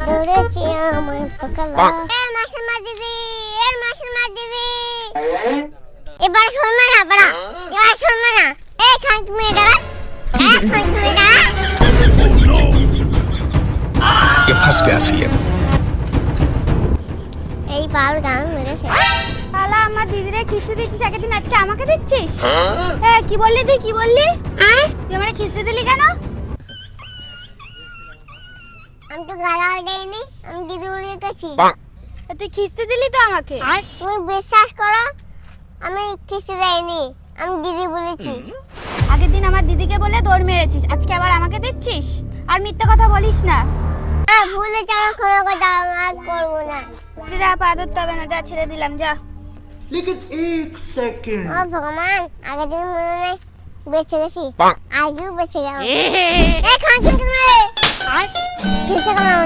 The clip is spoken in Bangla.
ধরেছি আমার পাকালা এর মাসুমা দিদি এবার শুনবে না বড়া এবার শুনবে না এই খান তুমি দাঁড়া ये फंस गया सीएम। এই পাল গান মেরেছে শালা আমার দিদিরে কিস্তি দিচ্ছিস আগের দিন আজকে আমাকে দিচ্ছিস? হ্যাঁ কি বললি তুই তুই আমারে কিস্তি দিলি কেন? আমি তো গালাও দেইনি আমি দিদি বলে গেছি তুই কিস্তি দিলি তো আমাকে। তুমি বিশ্বাস করো আমি কিস্তি দেইনি আমি দিদি বলেছি আগের দিন আমার দিদিকে বলে দৌড় মেরেছিস আজকে আবার আমাকে দিচ্ছিস? আর মিথ্যা কথা বলিস না। ভুলে যাওয়া কোনো কথা আর করবো না যা পা ধরতে হবে না, যা ছেড়ে দিলাম যা। लेकिन एक सेकंड ও ভগবান আগের দিন মনে নাই বেঁচে গেছি আগেও বেঁচে যাও এই খান তুমি কিসে কামাও